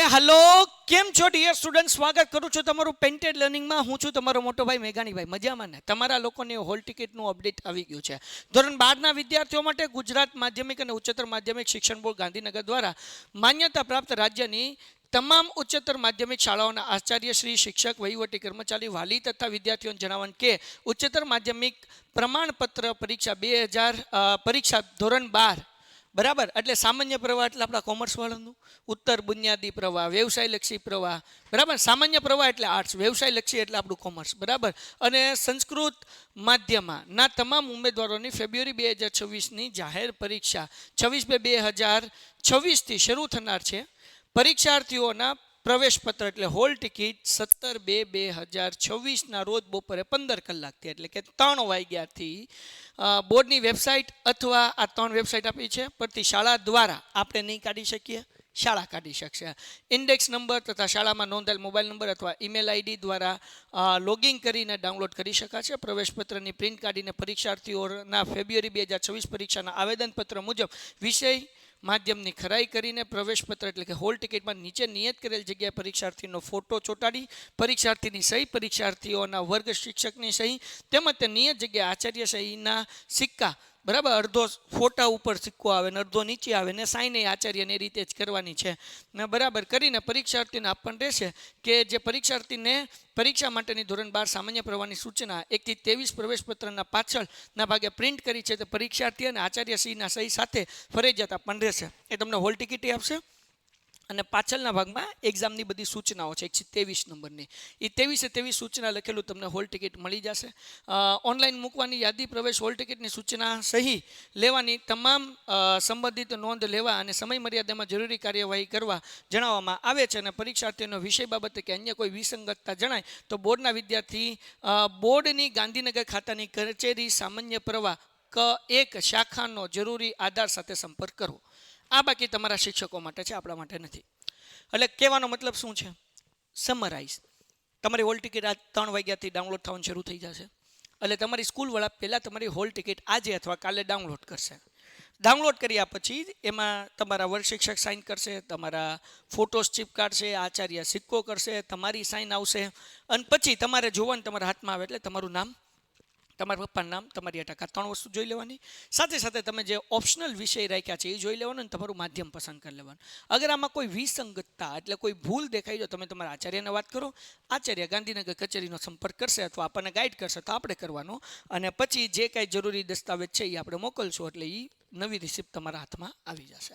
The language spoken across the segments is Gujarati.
हेलो केम छो डियर स्टूडेंट स्वागत करूँ छूँ तमारू पेन्टेड लर्निंग में हूँ छूँ तमारो मोटो भाई मेघाणी भाई मजामां ने तमारा लोकोने होल टिकિટનું अपडेट આવી ગયું છે। ધોરણ 12 ના વિદ્યાર્થીઓ માટે ગુજરાત માધ્યમિક અને ઉચ્ચતર માધ્યમિક શિક્ષણ બોર્ડ ગાંધીનગર દ્વારા માન્યતા પ્રાપ્ત રાજ્યની તમામ ઉચ્ચતર માધ્યમિક શાળાઓના આચાર્ય શ્રી શિક્ષક વહીવટી કર્મચારી વાલી તથા વિદ્યાર્થીઓને જણાવવાનું કે ઉચ્ચતર માધ્યમિક પ્રમાણપત્ર પરીક્ષા 2000 પરીક્ષા ધોરણ 12 बराबर એટલે સામાન્ય પ્રવાહ એટલે આપણા કોમર્સ વાળાનું ઉત્તર બુનિયાદી પ્રવાહ વ્યવસાયલક્ષી પ્રવાહ બરાબર સામાન્ય પ્રવાહ એટલે આર્ટ્સ વ્યવસાયલક્ષી એટલે આપણું કોમર્સ બરાબર અને સંસ્કૃત માધ્યમમાં ના તમામ ઉમેદવારોની ફેબ્રુઆરી 2026 ની જાહેર પરીક્ષા 26/2/2026 થી શરૂ થનાર છે। પરીક્ષાર્થીઓના પ્રવેશ પત્ર એટલે હોલ ટિકિટ 17/2/2026 ના રોજ બપોરે 15 કલાકથી એટલે કે 3 વાગ્યાથી બોર્ડની વેબસાઇટ अथवा आ 3 वेबसाइट आपी है परथी शाला द्वारा आपणे नहीं काढी शकीए शाला काढी शकशे। इंडेक्स नंबर तथा शाला में नोंधाયેલ मोबाइल नंबर अथवा ईमेल आईडी द्वारा लॉगिंग करीने डाउनलॉड करी शकाशे। प्रवेश पत्रनी प्रिंट काढीने परीक्षार्थीओना फेब्रुआरी 2026 परीक्षाना आवेदन पत्र मुजब विषय माध्यमनी खराई करीने प्रवेश पत्र एटले के होल टिकિટ में नीचे नियत करेल जग्याए परीक्षार्थीनो फोटो चोटाड़ी परीक्षार्थीनी सही परीक्षार्थीओना वर्ग शिक्षकनी सही तेमज ते नियत जग्याए आचार्य सहीना सिक्का बराबर अर्धो फोटा ऊपर सिक्को आवे ने अर्धो नीचे आवे ने साइन आचार्य ने रीते ज करवानी छे ने बराबर करीने परीक्षार्थीने आपण रहेशे के जे परीक्षार्थीने परीक्षा माटेनी धोरण 12 सामान्य प्रवाहनी सूचना 1 થી 23 प्रवेश पत्रना पाछळना भागे प्रिंट करी छे तो परीक्षार्थी अने आचार्य श्रीना सही साथे फरजियात आपण रहेशे। ए तमने होल टिकિટ आपशे અને પાછળના ભાગમાં એક્ઝામની બધી સૂચનાઓ છે 123 નંબરની એ 23 સૂચના લખેલું તમને હોલ ટિકિટ મળી જશે। ઓનલાઈન મૂકવાની યાદી પ્રવેશ હોલ ટિકિટની સૂચના સહી લેવાની તમામ સંબંધિત નોંધ લેવા અને સમય મર્યાદામાં જરૂરી કાર્યવાહી કરવા જણાવવામાં આવે છે અને પરીક્ષાર્થીઓનો વિષય બાબતે કે અન્ય કોઈ વિસંગતતા જણાય તો બોર્ડના વિદ્યાર્થી બોર્ડની ગાંધીનગર ખાતાની કચેરી સામાન્ય પ્રવાહ ક1 શાખાનો જરૂરી આધાર સાથે સંપર્ક કરવો। आ बाकी तमारा शिक्षकों माटे छे आपणा माटे नथी। એટલે કહેવાનો મતલબ શું છે સમરાઇઝ તમારી હોલ ટિકિટ આ 3 વાગ્યાથી ડાઉનલોડ થવાનું શરૂ થઈ જશે એટલે તમારી સ્કૂલ વાળા પહેલા તમારી હોલ ટિકિટ આજે અથવા કાલે ડાઉનલોડ કરશે। ડાઉનલોડ કર્યા પછી એમાં તમારા વર્ગ શિક્ષક સાઇન કરશે તમારા ફોટોસ ચિપકાડશે આચાર્ય સિક્કો કરશે તમારી સાઇન આવશે અને પછી તમારે જોવાનું તમારા હાથમાં આવે એટલે તમારું નામ તમારા પપ્પાનું નામ તમારી ટકા 3 વસ્તુ જોઈ લેવાની સાથે સાથે તમે જે ઓપ્શનલ વિષય રાખ્યા છે એ જોઈ લેવાનો અને તમારું માધ્યમ પસંદ કરી લેવાનું। અગર આમાં કોઈ વિસંગતતા એટલે કોઈ ભૂલ દેખાય તો તમે તમારા આચાર્યને વાત કરો આચાર્ય ગાંધીનગર કચેરીનો સંપર્ક કરશે અથવા આપણને ગાઈડ કરશે તો આપણે કરવાનો અને પછી જે કાંઈ જરૂરી દસ્તાવેજ છે એ આપણે મોકલશું એટલે એ નવી રિસિપ્ટ તમારા હાથમાં આવી જશે।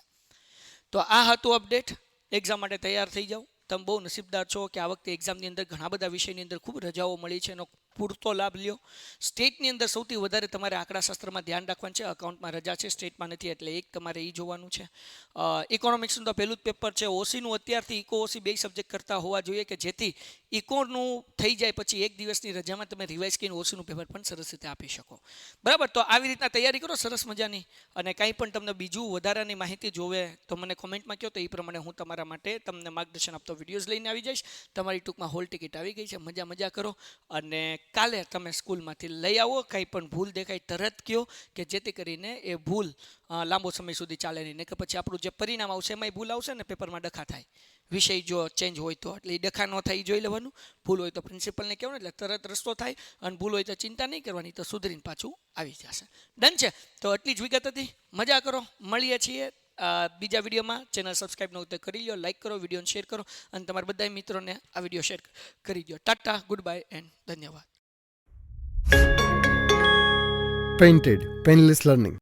તો આ હતું અપડેટ। એક્ઝામ માટે તૈયાર થઈ જાઓ। તમે બહુ નસીબદાર છો કે આ વખતે એક્ઝામની અંદર ઘણા બધા વિષયની અંદર ખૂબ રજાઓ મળી છે એનો પૂરતો લાભ લ્યો। સ્ટેટની અંદર સૌથી વધારે તમારે આંકડાશાસ્ત્રમાં ધ્યાન રાખવાનું છે અકાઉન્ટમાં રજા છે સ્ટેટમાં નથી એટલે એક તમારે એ જોવાનું છે। ઇકોનોમિક્સનું તો પહેલું જ પેપર છે ઓસીનું અત્યારથી ઇકો ઓસી 2 સબ્જેક્ટ કરતા હોવા જોઈએ કે જેથી ઇકોનું થઈ જાય પછી એક દિવસની રજામાં તમે રિવાઇઝ કરીને ઓસીનું પેપર પણ સરસ રીતે આપી શકો બરાબર। તો આવી રીતના તૈયારી કરો સરસ મજાની અને કંઈ પણ તમને બીજું વધારાની માહિતી જોવે તો મને કોમેન્ટમાં કહો તો એ પ્રમાણે હું તમારા માટે તમને માર્ગદર્શન આપતો વિડીયોઝ લઈને આવી જઈશ। તમારી ટૂંકમાં હોલ ટિકિટ આવી ગઈ છે મજા કરો અને કાલે તમે સ્કૂલમાંથી લઈ આવો કંઈ પણ ભૂલ દેખાય તરત કહો કે જેથી કરીને એ ભૂલ લાંબો સમય સુધી ચાલે નહીં ને કે પછી આપણું જે પરિણામ આવશે એમાંય ભૂલ આવશે ને પેપરમાં ડખા થાય વિષય જો ચેન્જ હોય તો એટલે એ ડખા ન થાય જોઈ લેવાનું ભૂલ હોય તો પ્રિન્સિપલને કહેવાનું એટલે તરત રસ્તો થાય અને ભૂલ હોય તો ચિંતા નહીં કરવાની તો સુધરીને પાછું આવી જશે। ડન છે તો આટલી જ વિગત હતી મજા કરો મળીએ છીએ બીજા વિડીયોમાં। ચેનલ સબસ્ક્રાઈબ ન હોય તો કરી લો લાઈક કરો વિડીયોને શેર કરો અને તમારા બધા મિત્રોને આ વિડીયો શેર કરી દો। ટાટા ગુડ બાય એન્ડ ધન્યવાદ। Painted Painless Learning